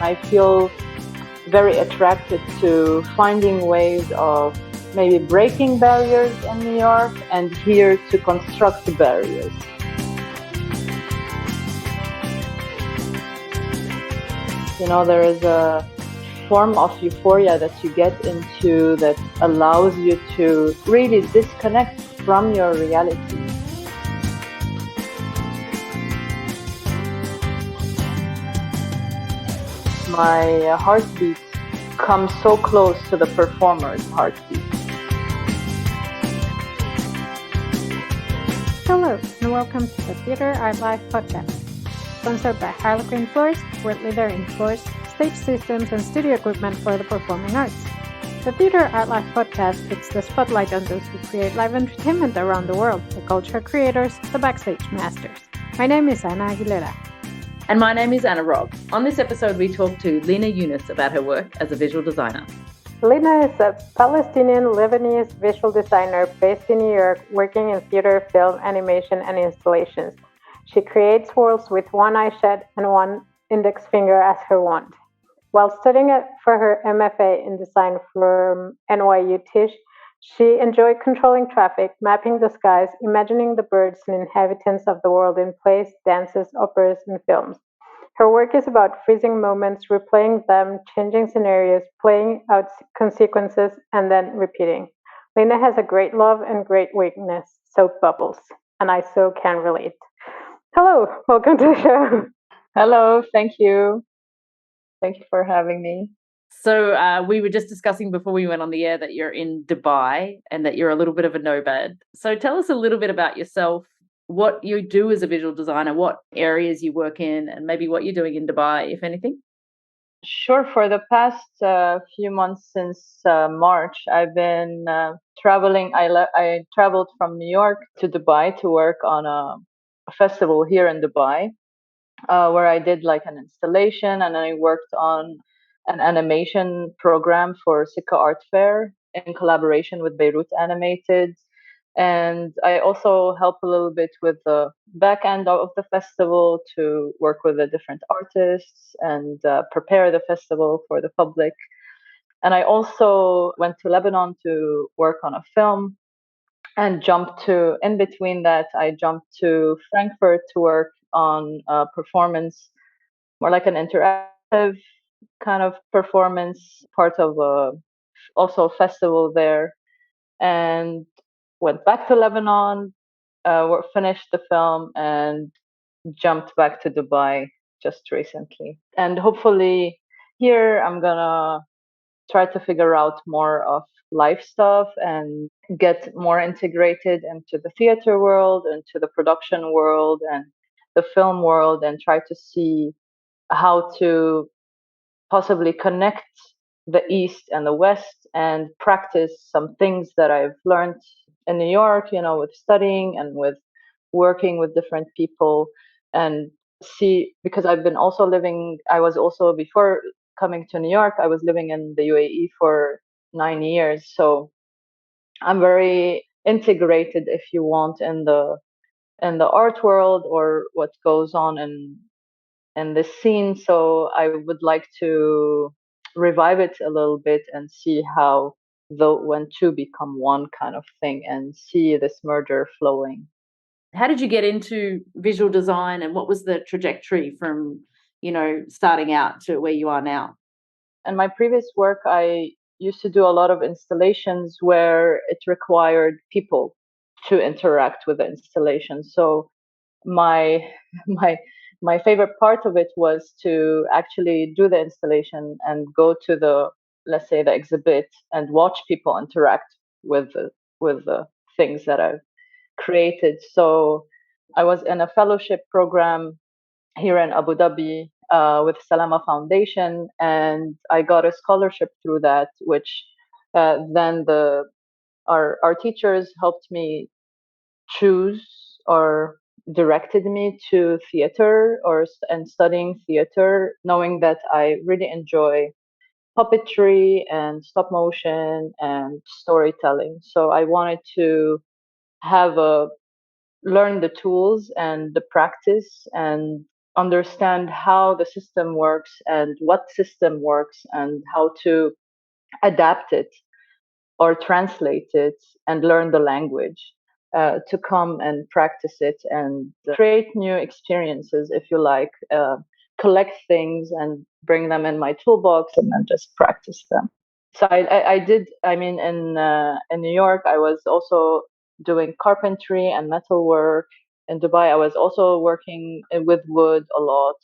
I feel very attracted to finding ways of maybe breaking barriers in New York and here to construct the barriers. You know, there is a form of euphoria that you get into that allows you to really disconnect from your reality. My heartbeat comes so close to the performer's heartbeat. Hello, and welcome to the Theater Art Life podcast, sponsored by Harlequin Floors, world leader in floors, stage systems, and studio equipment for the performing arts. The Theater Art Life podcast puts the spotlight on those who create live entertainment around the world, the culture creators, the backstage masters. My name is Ana Aguilera. And my name is Anna Robb. On this episode, we talk to Lina Younes about her work as a visual designer. Lina is a Palestinian Lebanese visual designer based in New York, working in theater, film, animation, and installations. She creates worlds with one eye shut and one index finger as her wand. While studying for her MFA in design from NYU Tisch, she enjoyed controlling traffic, mapping the skies, imagining the birds and inhabitants of the world in plays, dances, operas, and films. Her work is about freezing moments, replaying them, changing scenarios, playing out consequences, and then repeating. Lina has a great love and great weakness, soap bubbles, and I so can relate. Hello, welcome to the show. Hello, thank you. Thank you for having me. So we were just discussing before we went on the air that you're in Dubai and that you're a little bit of a nomad. So tell us a little bit about yourself, what you do as a visual designer, what areas you work in, and maybe what you're doing in Dubai, if anything. Sure. For the past few months since March, I've been traveling. I traveled from New York to Dubai to work on a festival here in Dubai, where I did like an installation, and I worked on an animation program for Sika Art Fair in collaboration with Beirut Animated. And I also help a little bit with the back end of the festival to work with the different artists and prepare the festival for the public. And I also went to Lebanon to work on a film and in between that, I jumped to Frankfurt to work on a performance, more like an interactive kind of performance, part of also a festival there, and went back to Lebanon, finished the film, and jumped back to Dubai just recently. And hopefully here I'm gonna try to figure out more of life stuff and get more integrated into the theater world, into the production world and the film world, and try to see how to possibly connect the East and the West and practice some things that I've learned in New York, with studying and with working with different people, and see, because I was also, before coming to New York, I was living in the UAE for 9 years. So I'm very integrated, if you want, in the art world or what goes on in this scene. So I would like to revive it a little bit and see how when two become one kind of thing, and see this merger flowing. How did you get into visual design, and what was the trajectory from, starting out to where you are now? In my previous work, I used to do a lot of installations where it required people to interact with the installation. So my my my favorite part of it was to actually do the installation and go to the, let's say, the exhibit, and watch people interact with the things that I've created. So I was in a fellowship program here in Abu Dhabi with Salama Foundation, and I got a scholarship through that, which then our teachers helped me choose, or directed me to theater, and studying theater, knowing that I really enjoy puppetry and stop motion and storytelling. So I wanted to have learn the tools and the practice and understand how the system works and what system works and how to adapt it or translate it and learn the language, to come and practice it and create new experiences, if you like, collect things and bring them in my toolbox and then just practice them. So I did, I mean, in New York, I was also doing carpentry and metal work. In Dubai, I was also working with wood a lot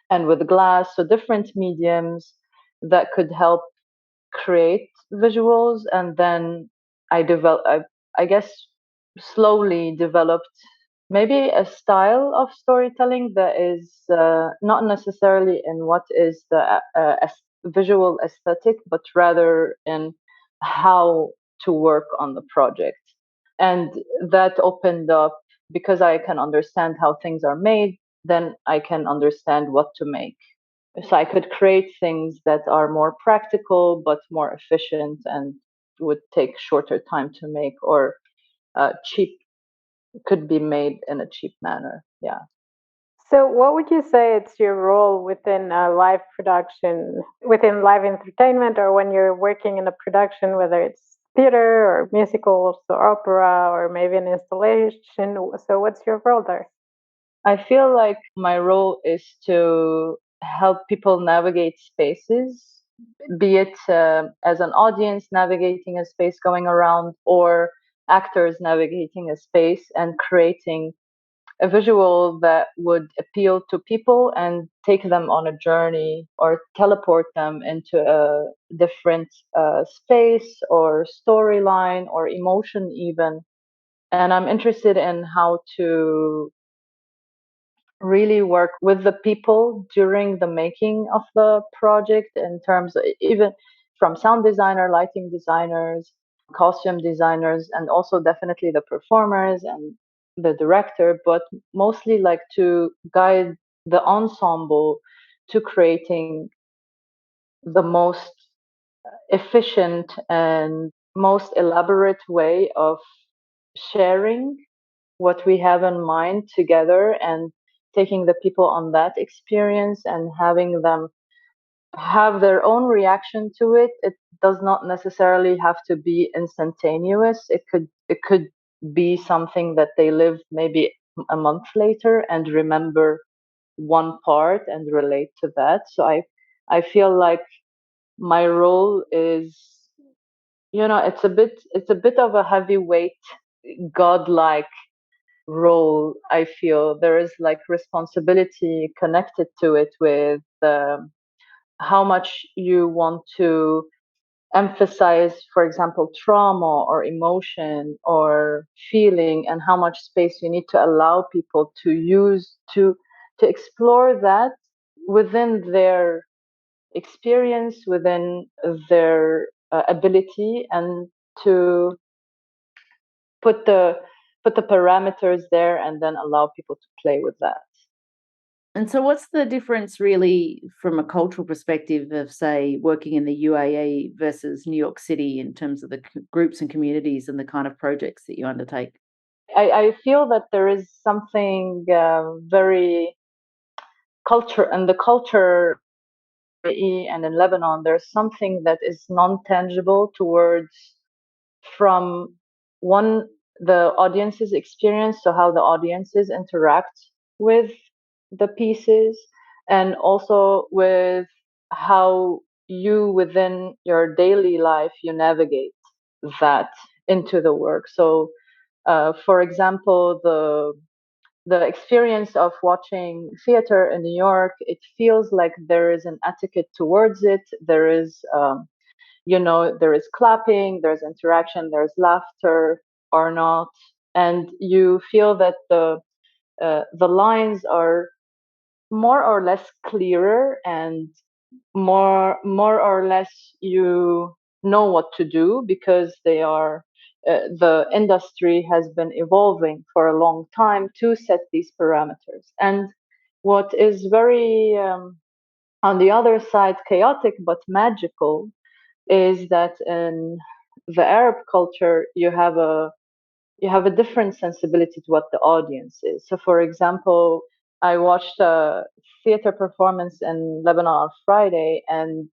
and with glass, so different mediums that could help create visuals. And then I guess slowly developed maybe a style of storytelling that is not necessarily in what is the visual aesthetic, but rather in how to work on the project. And that opened up, because I can understand how things are made, then I can understand what to make. So I could create things that are more practical but more efficient and would take shorter time to make, or cheap, could be made in a cheap manner. Yeah. So, what would you say it's your role within live production, within live entertainment, or when you're working in a production, whether it's theater or musicals or opera or maybe an installation? So, what's your role there? I feel like my role is to help people navigate spaces, be it as an audience navigating a space going around, or actors navigating a space and creating a visual that would appeal to people and take them on a journey or teleport them into a different space or storyline or emotion, even. And I'm interested in how to really work with the people during the making of the project, in terms of even from sound designer, lighting designers, costume designers, and also definitely the performers and the director, but mostly like to guide the ensemble to creating the most efficient and most elaborate way of sharing what we have in mind together, and taking the people on that experience and having them have their own reaction to it. It does not necessarily have to be instantaneous. It could be something that they live maybe a month later and remember one part and relate to that. So I feel like my role is, it's a bit of a heavyweight, godlike role. I feel there is like responsibility connected to it, with how much you want to emphasize, for example, trauma or emotion or feeling, and how much space you need to allow people to use to explore that within their experience, within their ability, and to put the put the parameters there and then allow people to play with that. And so, what's the difference really from a cultural perspective of, say, working in the UAE versus New York City in terms of the groups and communities and the kind of projects that you undertake? I feel that there is something very culture, and the culture and in Lebanon, there's something that is non-tangible towards, from one, the audience's experience, so how the audiences interact with the pieces, and also with how you within your daily life you navigate that into the work. So for example, the experience of watching theater in New York, it feels like there is an etiquette towards it. There is there is clapping, there's interaction, there's laughter or not, and you feel that the lines are more or less clearer, and more or less you know what to do, because they are the industry has been evolving for a long time to set these parameters. And what is very on the other side chaotic but magical is that in the Arab culture you have a different sensibility to what the audience is. So for example, I watched a theater performance in Lebanon on Friday, and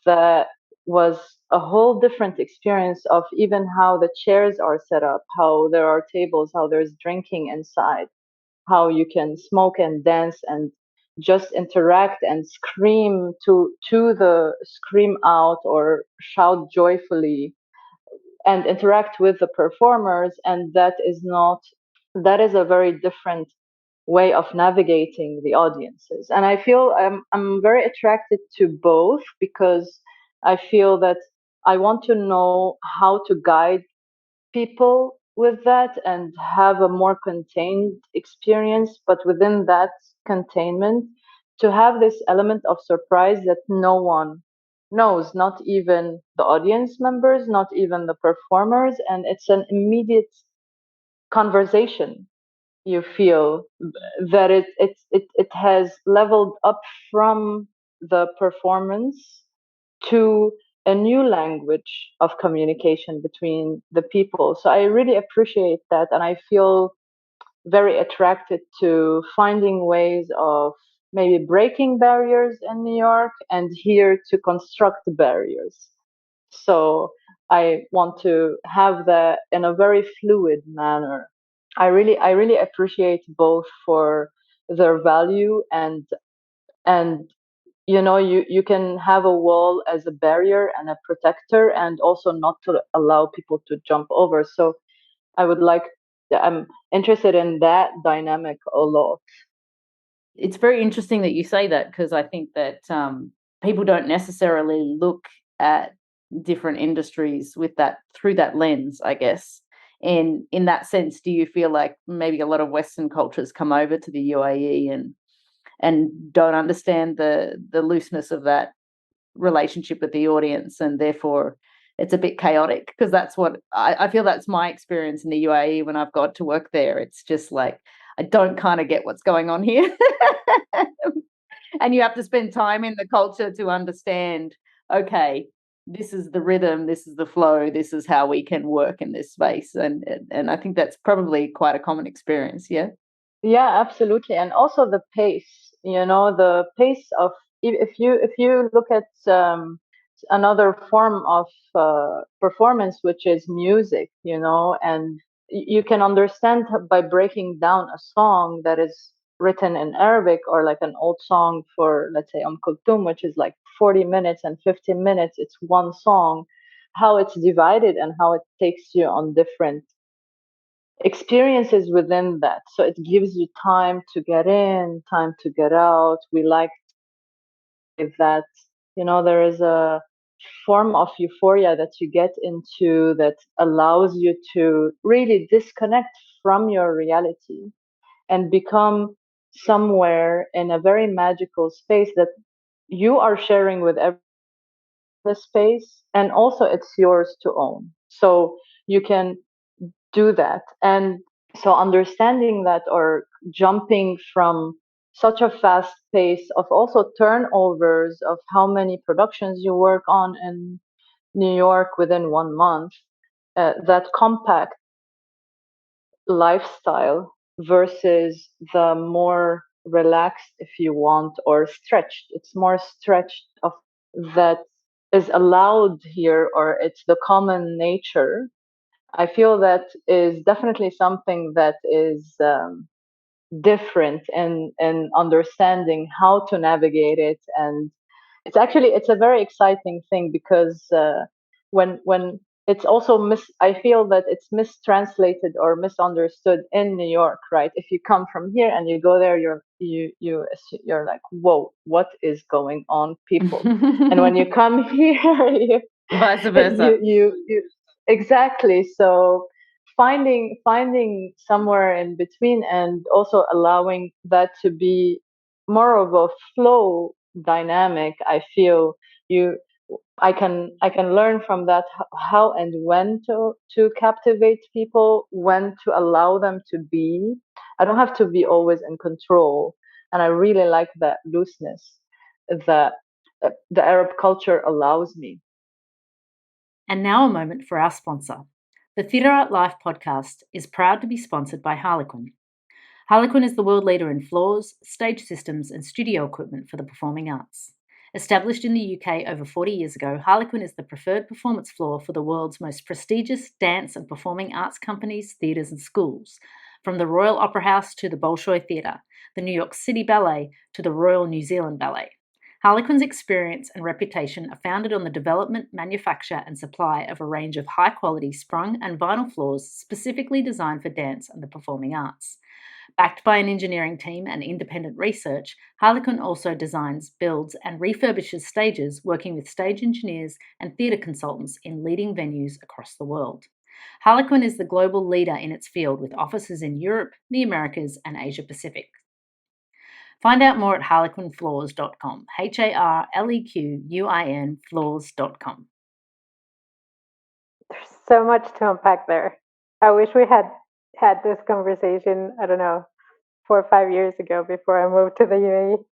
that was a whole different experience of even how the chairs are set up, how there are tables, how there's drinking inside, how you can smoke and dance and just interact and scream to the scream out or shout joyfully and interact with the performers. And that is a very different way of navigating the audiences. And I feel I'm very attracted to both because I feel that I want to know how to guide people with that and have a more contained experience, but within that containment, to have this element of surprise that no one knows, not even the audience members, not even the performers. And it's an immediate conversation. You feel that it has leveled up from the performance to a new language of communication between the people. So I really appreciate that, and I feel very attracted to finding ways of maybe breaking barriers in New York and here to construct barriers. So I want to have that in a very fluid manner. I really appreciate both for their value, and you can have a wall as a barrier and a protector, and also not to allow people to jump over. So I would like I'm interested in that dynamic a lot. It's very interesting that you say that, because I think that people don't necessarily look at different industries with that through that lens, I guess. And in that sense, do you feel like maybe a lot of Western cultures come over to the UAE and don't understand the looseness of that relationship with the audience, and therefore it's a bit chaotic? Because that's what I feel that's my experience in the UAE when I've got to work there. It's just like I don't kind of get what's going on here. And you have to spend time in the culture to understand, okay, this is the rhythm, this is the flow, this is how we can work in this space. And I think that's probably quite a common experience, yeah. Yeah, absolutely. And also the pace, the pace of if you look at another form of performance, which is music, and you can understand by breaking down a song that is written in Arabic, or like an old song for, let's say, Kulthum, which is like 40 minutes and 15 minutes, it's one song, how it's divided and how it takes you on different experiences within that. So it gives you time to get in, time to get out. We like that, there is a form of euphoria that you get into that allows you to really disconnect from your reality and become somewhere in a very magical space that you are sharing with every the space, and also it's yours to own. So you can do that. And so understanding that, or jumping from such a fast pace of also turnovers of how many productions you work on in New York within 1 month, that compact lifestyle versus the more relaxed, if you want, or stretched. It's more stretched of that is allowed here, or it's the common nature. I feel that is definitely something that is different in understanding how to navigate it. And it's a very exciting thing because when it's also I feel that it's mistranslated or misunderstood in New York, right? If you come from here and you go there, you're like, whoa, what is going on, people? And when you come here, Vice versa. you exactly. So finding somewhere in between, and also allowing that to be more of a flow dynamic. I feel you I can learn from that how and when to captivate people, when to allow them to be. I don't have to be always in control, and I really like that looseness that the Arab culture allows me. And now a moment for our sponsor. The Theatre Art Life podcast is proud to be sponsored by Harlequin. Harlequin is the world leader in floors, stage systems, and studio equipment for the performing arts. Established in the UK over 40 years ago, Harlequin is the preferred performance floor for the world's most prestigious dance and performing arts companies, theatres, and schools, from the Royal Opera House to the Bolshoi Theatre, the New York City Ballet to the Royal New Zealand Ballet. Harlequin's experience and reputation are founded on the development, manufacture, and supply of a range of high-quality sprung and vinyl floors specifically designed for dance and the performing arts. Backed by an engineering team and independent research, Harlequin also designs, builds, and refurbishes stages, working with stage engineers and theatre consultants in leading venues across the world. Harlequin is the global leader in its field with offices in Europe, the Americas, and Asia Pacific. Find out more at harlequinfloors.com, HARLEQUIN floors.com. There's so much to unpack there. I wish we had this conversation, I don't know, 4 or 5 years ago before I moved to the UAE.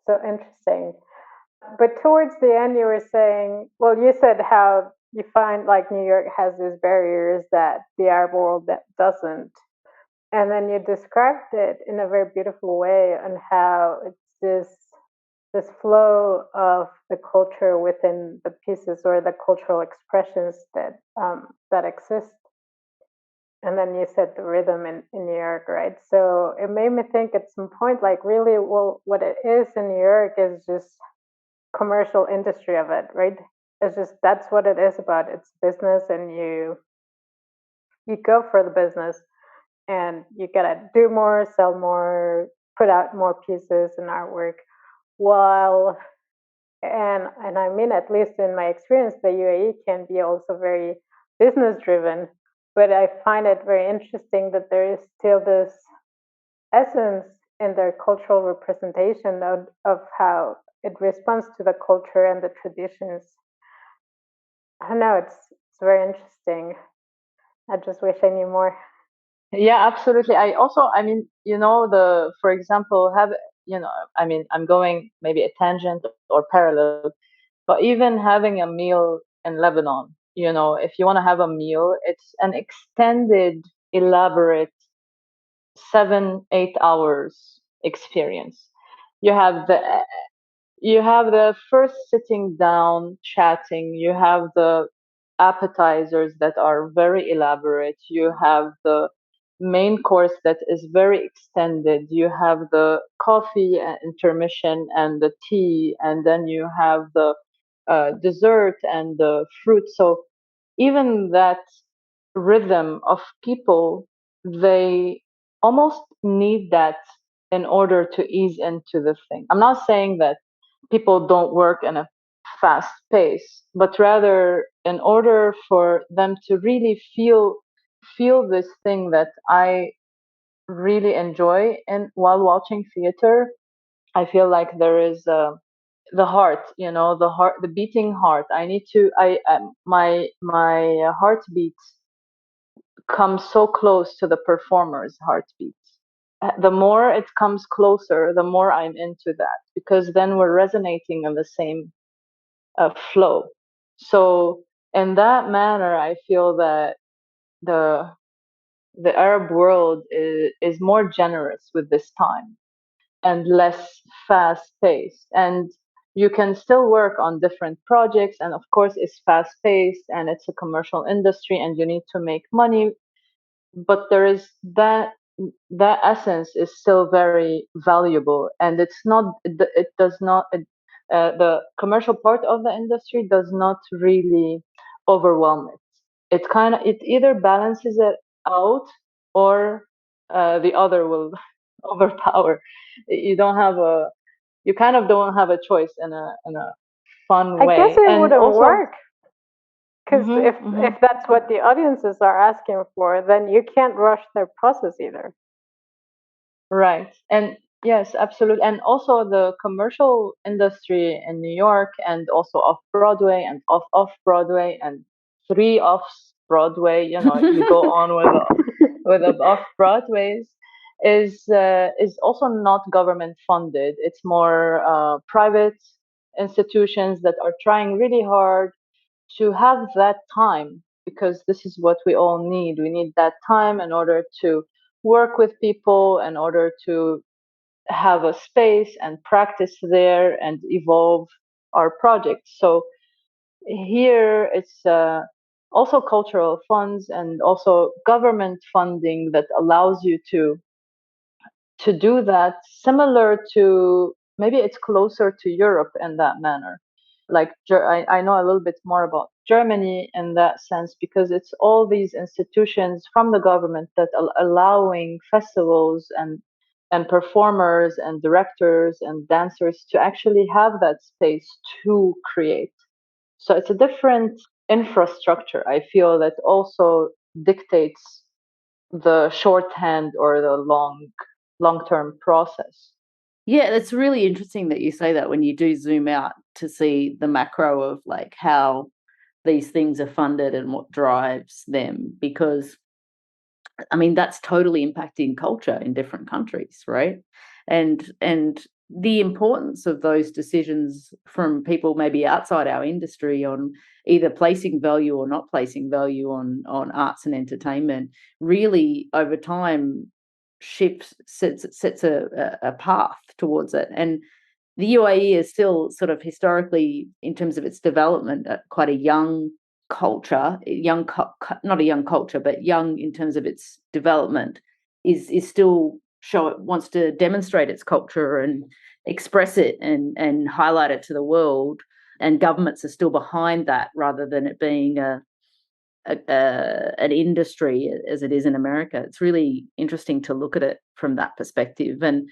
So interesting. But towards the end, you were saying, well, you said how you find like New York has these barriers that the Arab world that doesn't. And then you described it in a very beautiful way on how it's this flow of the culture within the pieces or the cultural expressions that exist. And then you said the rhythm in New York, right? So it made me think at some point, like really, well, what it is in New York is just commercial industry of it, right? It's just that's what it is about. It's business, and you go for the business, and you gotta do more, sell more, put out more pieces and artwork. While and I mean, at least in my experience, the UAE can be also very business driven. But I find it very interesting that there is still this essence in their cultural representation of how it responds to the culture and the traditions. I don't know, it's very interesting. I just wish I knew more. Yeah, absolutely. I mean, for example, I mean, I'm going maybe a tangent or parallel, but even having a meal in Lebanon, if you want to have a meal, it's an extended, elaborate 7, 8 hours experience. You have the first sitting down chatting, you have the appetizers that are very elaborate, you have the main course that is very extended, you have the coffee intermission and the tea, and then you have the dessert and the fruit. So even that rhythm of people, they almost need that in order to ease into the thing. I'm not saying that people don't work in a fast pace, but rather in order for them to really feel this thing that I really enjoy and while watching theater, I feel like there is the heart, the beating heart. I need to I my heartbeat comes so close to the performer's heartbeat. The more it comes closer, the more I'm into that, because then we're resonating in the same flow. So in that manner, I feel that the the Arab world is more generous with this time and less fast paced. And you can still work on different projects. And of course, it's fast paced and it's a commercial industry and you need to make money. But there is that essence is still very valuable. And it does not, the commercial part of the industry does not really overwhelm it. It either balances it out or the other will overpower. You don't have a you kind of don't have a choice in a fun I guess way. it And wouldn't also, work because mhm, mhm. if that's what the audiences are asking for, then you can't rush their process either. Right. And yes, absolutely. And also the commercial industry in New York and also off Broadway and off Broadway and three off Broadway, you go on with the off Broadways is also not government funded. It's more private institutions that are trying really hard to have that time, because this is what we all need. We need that time in order to work with people in order to have a space and practice there and evolve our projects. So here it's also cultural funds and also government funding that allows you to do that, similar to, maybe it's closer to Europe in that manner. Like I know a little bit more about Germany in that sense, because it's all these institutions from the government that allowing festivals and performers and directors and dancers to actually have that space to create. So it's a different infrastructure, I feel, that also dictates the shorthand or the long-term process. Yeah, that's really interesting that you say that when you do zoom out to see the macro of like how these things are funded and what drives them, because I mean that's totally impacting culture in different countries, right? And the importance of those decisions from people maybe outside our industry on either placing value or not placing value on arts and entertainment really over time sets a path towards it. And the UAE is still sort of historically, in terms of its development, quite a young culture, not a young culture, but young in terms of its development, is still wants to demonstrate its culture and express it and highlight it to the world. And governments are still behind that rather than it being an industry as it is in America. It's really interesting to look at it from that perspective. And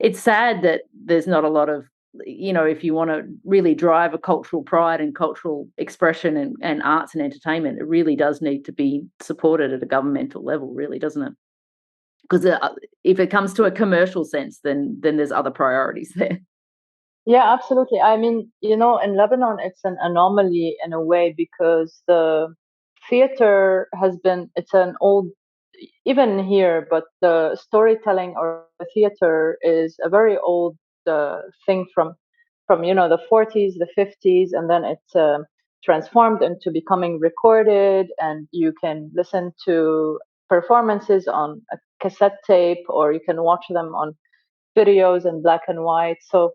it's sad that there's not a lot of, if you want to really drive a cultural pride and cultural expression and arts and entertainment, it really does need to be supported at a governmental level, really, doesn't it? Because if it comes to a commercial sense, then there's other priorities there. Yeah, absolutely. I mean, in Lebanon, it's an anomaly in a way, because the theater it's an old, even here, but the storytelling or the theater is a very old thing from the 40s, the 50s, and then it's transformed into becoming recorded, and you can listen to performances on a cassette tape, or you can watch them on videos in black and white. So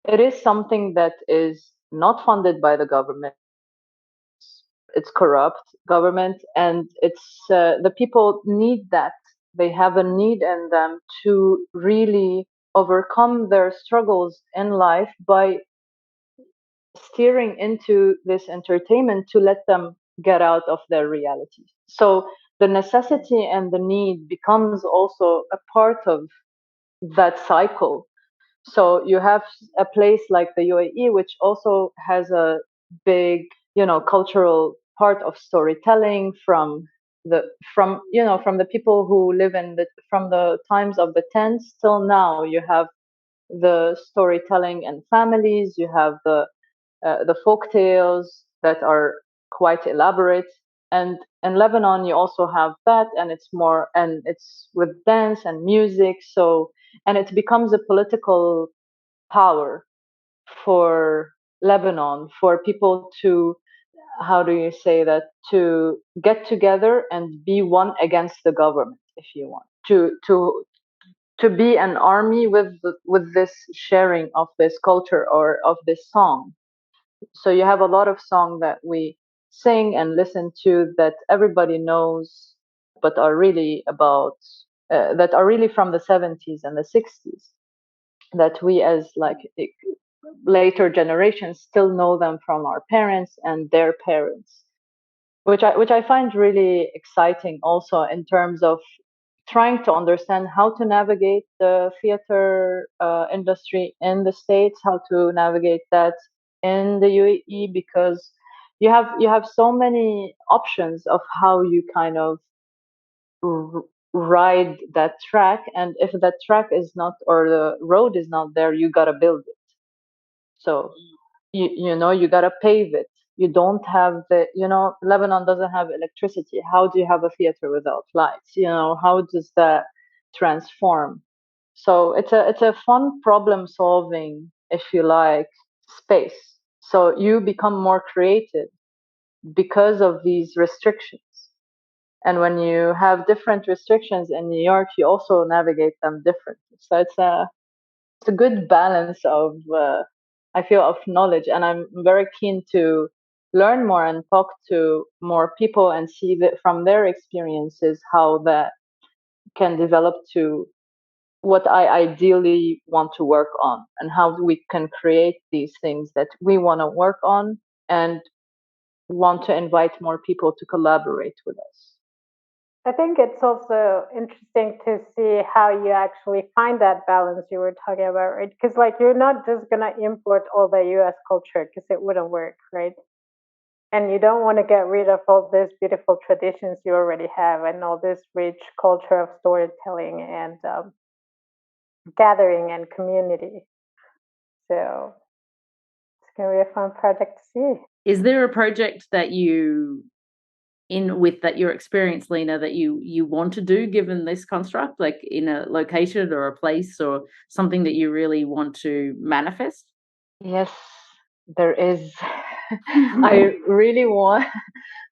it is something that is not funded by the government. It's corrupt government, and it's the people need that. They have a need in them to really overcome their struggles in life by steering into this entertainment to let them get out of their reality. So the necessity and the need becomes also a part of that cycle. So you have a place like the UAE, which also has a big, cultural part of storytelling from the people who live from the times of the tents till now. You have the storytelling and families. You have the folk tales that are quite elaborate. And in Lebanon, you also have that, and it's with dance and music. So, and it becomes a political power for Lebanon, for people to, how do you say that, to get together and be one against the government, if you want, to be an army with this sharing of this culture or of this song. So you have a lot of songs that we sing and listen to that everybody knows, but are really that are really from the 70s and the 60s, that we as like later generations still know them from our parents and their parents, which I find really exciting also in terms of trying to understand how to navigate the theater industry in the States, how to navigate that in the UAE, because you have so many options of how you kind of ride that track, and if that track is not, or the road is not there, you gotta build it. So you gotta pave it. You don't have Lebanon doesn't have electricity. How do you have a theater without lights? How does that transform? So it's a fun problem solving, if you like, space. So you become more creative because of these restrictions. And when you have different restrictions in New York, you also navigate them differently. So it's a good balance of I feel of knowledge, and I'm very keen to learn more and talk to more people and see that from their experiences how that can develop to what I ideally want to work on, and how we can create these things that we want to work on and want to invite more people to collaborate with us. I think it's also interesting to see how you actually find that balance you were talking about, right? Because like you're not just gonna import all the U.S. culture because it wouldn't work, right? And you don't want to get rid of all these beautiful traditions you already have and all this rich culture of storytelling and gathering and community. So it's gonna be a fun project to see. Is there a project that you in with that your experience, Lina, that you want to do given this construct, like in a location or a place or something that you really want to manifest? Yes, there is. I really want.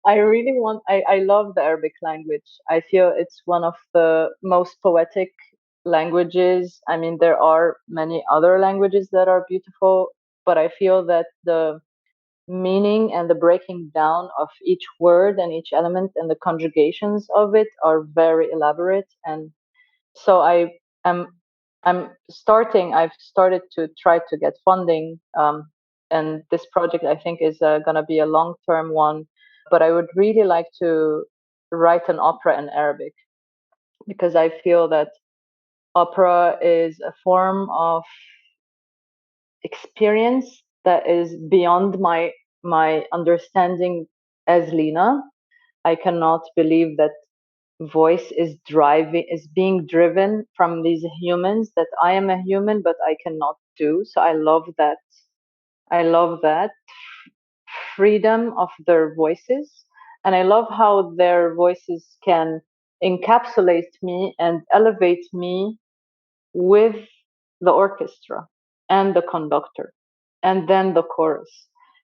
I love the Arabic language. I feel it's one of the most poetic languages. I mean, there are many other languages that are beautiful, but I feel that the meaning and the breaking down of each word and each element and the conjugations of it are very elaborate. And so am I've started to try to get funding, and this project I think is going to be a long-term one, but I would really like to write an opera in Arabic, because I feel that opera is a form of experience that is beyond my understanding as Lina. I cannot believe that voice is being driven from these humans that I am a human but I cannot do. So I love that freedom of their voices, and I love how their voices can encapsulate me and elevate me with the orchestra and the conductor and then the chorus,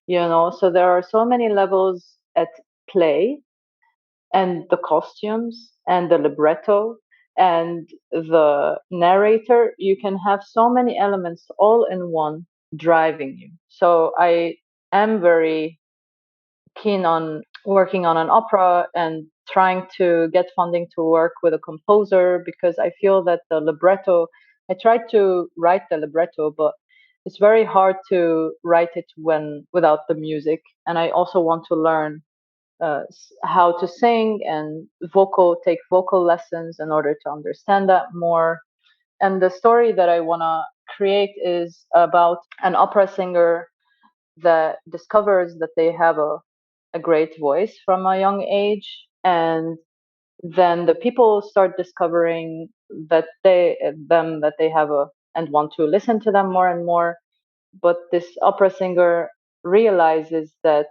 so there are so many levels at play, and the costumes and the libretto and the narrator. You can have so many elements all in one driving you. So I am very keen on working on an opera and trying to get funding to work with a composer, because I feel that the libretto, I tried to write the libretto, but it's very hard to write it without the music. And I also want to learn how to sing and take vocal lessons in order to understand that more. And the story that I want to create is about an opera singer that discovers that they have a great voice from a young age, and then the people start discovering that they have a and want to listen to them more and more. But this opera singer realizes that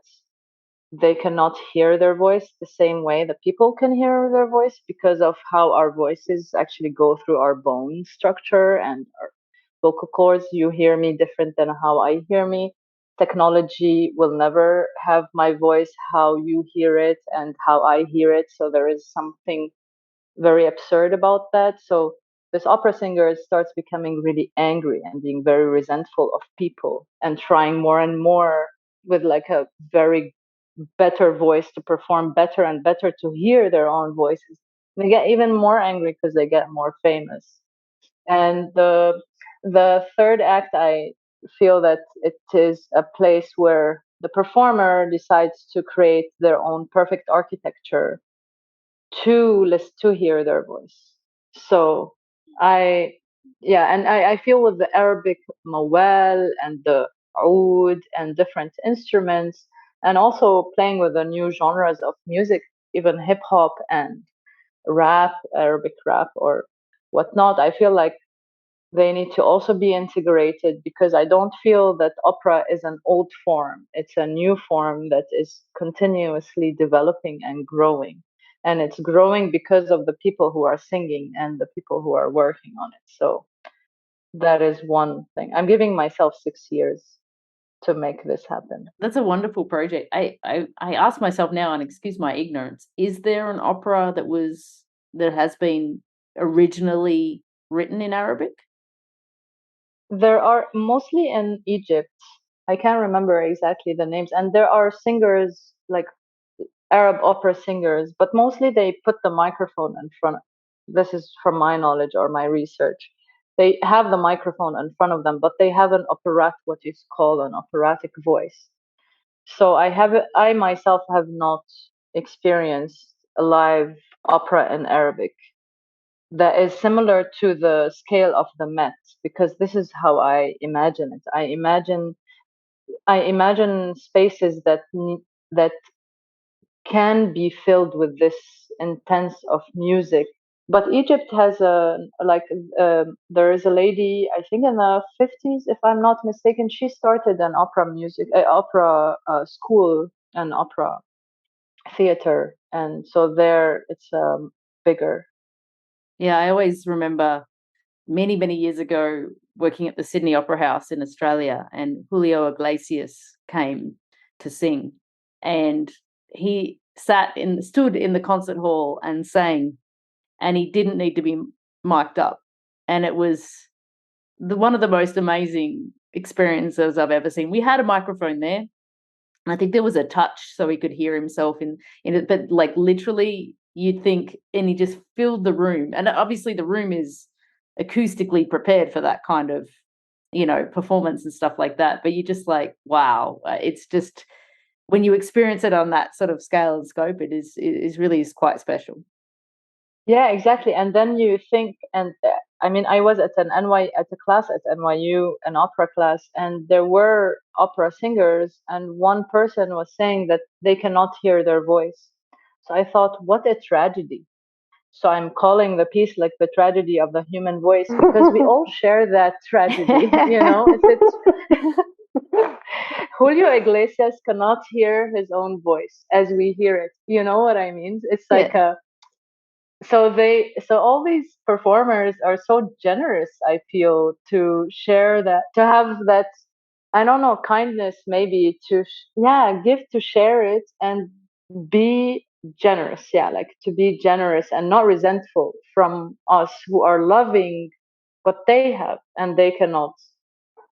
they cannot hear their voice the same way that people can hear their voice, because of how our voices actually go through our bone structure and our vocal cords. You hear me different than how I hear me. Technology will never have my voice how you hear it and how I hear it. So there is something very absurd about that. So this opera singer starts becoming really angry and being very resentful of people and trying more and more with like a very better voice to perform better and better to hear their own voices. They get even more angry because they get more famous. And the third act, I feel that it is a place where the performer decides to create their own perfect architecture to hear their voice. So I yeah, and I feel with the Arabic mawal and the oud and different instruments, and also playing with the new genres of music, even hip hop and rap, Arabic rap or whatnot. I feel like they need to also be integrated, because I don't feel that opera is an old form. It's a new form that is continuously developing and growing. And it's growing because of the people who are singing and the people who are working on it. So that is one thing. I'm giving myself 6 years. to make this happen. That's a wonderful project. I ask myself now, and excuse my ignorance, is there an opera that has been originally written in Arabic? There are mostly in Egypt. I can't remember exactly the names, and there are singers like Arab opera singers, but mostly they put the microphone in front. This is from my knowledge or my research. They have the microphone in front of them, but they have what is called an operatic voice. So I myself have not experienced a live opera in Arabic that is similar to the scale of the Met, because this is how I imagine it. I imagine spaces that can be filled with this intense of music. But Egypt has there is a lady, I think in the 50s, if I'm not mistaken, she started an opera school, an opera theater, and so there it's bigger. Yeah, I always remember many, many years ago working at the Sydney Opera House in Australia, and Julio Iglesias came to sing, and he stood in the concert hall and sang, and he didn't need to be mic'd up, and it was one of the most amazing experiences I've ever seen. We had a microphone there. I think there was a touch so he could hear himself in it, but like literally you'd think, and he just filled the room. And obviously the room is acoustically prepared for that kind of, performance and stuff like that. But you're just like, wow, it's just when you experience it on that sort of scale and scope, it is really is quite special. Yeah, exactly. And then you think, and I mean, I was at at a class at NYU, an opera class, and there were opera singers, and one person was saying that they cannot hear their voice. So I thought, what a tragedy. So I'm calling the piece like the tragedy of the human voice, because we all share that tragedy. Julio Iglesias cannot hear his own voice as we hear it. You know what I mean? It's like Yeah. so all these performers are so generous, I feel, to share that, to have that, I don't know, kindness maybe to give, to share it and be generous, like to be generous and not resentful from us who are loving what they have and they cannot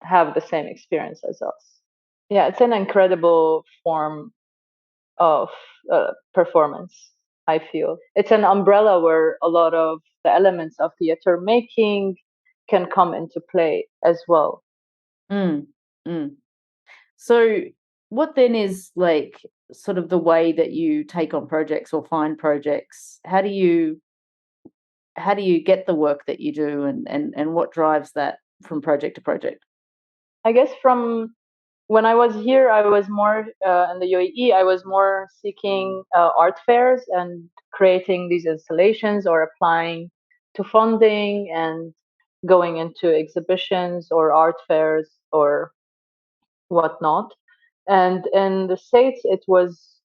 have the same experience as us. Yeah, it's an incredible form of performance. I feel it's an umbrella where a lot of the elements of theater making can come into play as well. Mm, mm. So, what then is like sort of the way that you take on projects or find projects? How do you get the work that you do, and what drives that from project to project? I guess from when I was here, I was more in the UAE. I was more seeking art fairs and creating these installations or applying to funding and going into exhibitions or art fairs or whatnot. And in the States, it was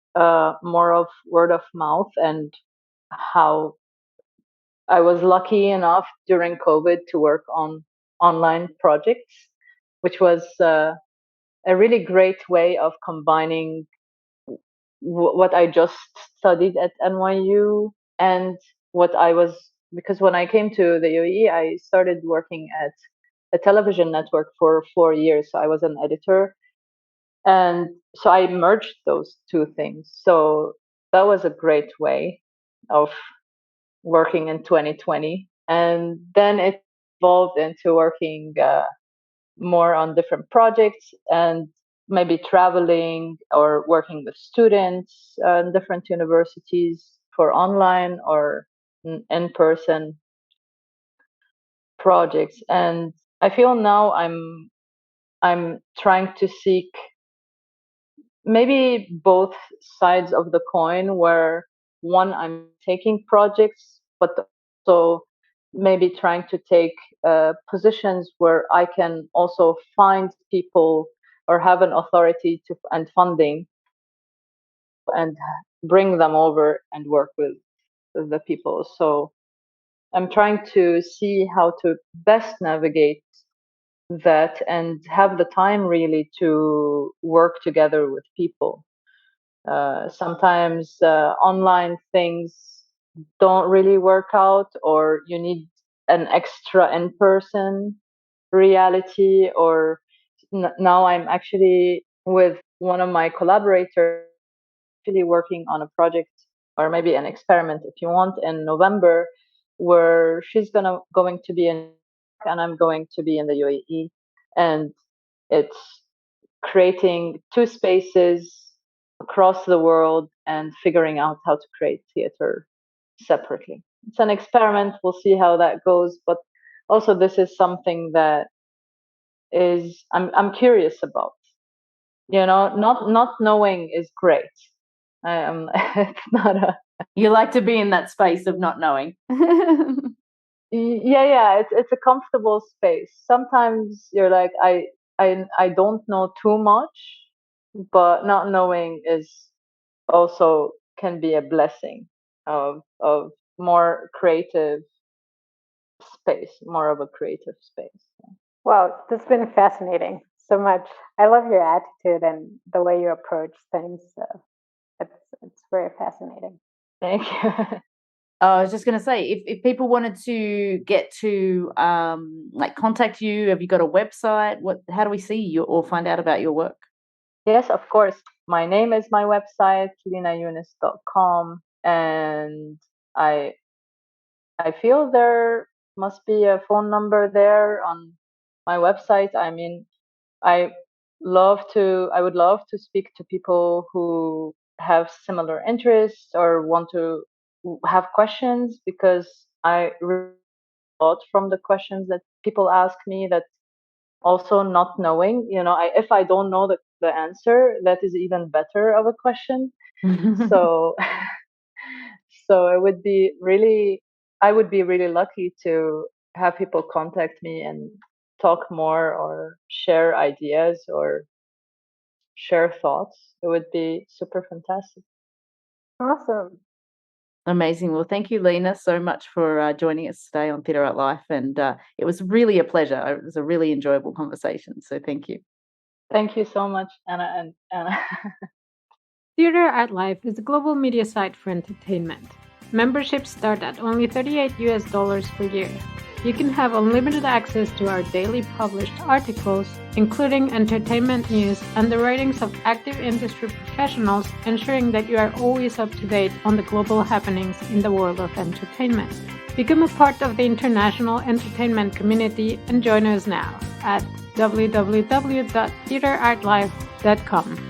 more of word of mouth, and how I was lucky enough during COVID to work on online projects, which was a really great way of combining what I just studied at NYU and what I was, because when I came to the UAE, I started working at a television network for 4 years. So I was an editor. And so I merged those two things. So that was a great way of working in 2020. And then it evolved into working more on different projects and maybe traveling or working with students in different universities for online or in-person projects. And I feel now I'm trying to seek maybe both sides of the coin, where one, I'm taking projects, but also maybe trying to take positions where I can also find people or have an authority to and funding and bring them over and work with the people. So I'm trying to see how to best navigate that and have the time really to work together with people. Sometimes online things don't really work out, or you need an extra in-person reality. Or now I'm actually with one of my collaborators, actually working on a project, or maybe an experiment if you want, in November, where she's going to be in and I'm going to be in the UAE, and it's creating two spaces across the world and figuring out how to create theater separately. It's an experiment. We'll see how that goes. But also, this is something that is I'm curious about. Not knowing is great. It's not a You like to be in that space of not knowing. yeah. It's a comfortable space. Sometimes you're like I don't know too much, but not knowing is also can be a blessing of more creative space, more of a creative space. Well, this has been fascinating so much. I love your attitude and the way you approach things. So it's very fascinating. Thank you. I was just going to say, if people wanted to get to like contact you, have you got a website? How do we see you or find out about your work? Yes, of course. My name is my website, linayounes.com, and I feel there must be a phone number there on my website. I mean, I I would love to speak to people who have similar interests or want to have questions, because I really a lot from the questions that people ask me. That also not knowing, if I don't know the answer, that is even better of a question. So so I would be really lucky to have people contact me and talk more or share ideas or share thoughts. It would be super fantastic. Awesome. Amazing. Well, thank you, Lina, so much for joining us today on Theatre Art Life. And it was really a pleasure. It was a really enjoyable conversation. So thank you. Thank you so much, Anna and Anna. Theatre Art Life is a global media site for entertainment. Memberships start at only $38 per year. You can have unlimited access to our daily published articles, including entertainment news and the writings of active industry professionals, ensuring that you are always up to date on the global happenings in the world of entertainment. Become a part of the international entertainment community and join us now at www.theatreartlife.com.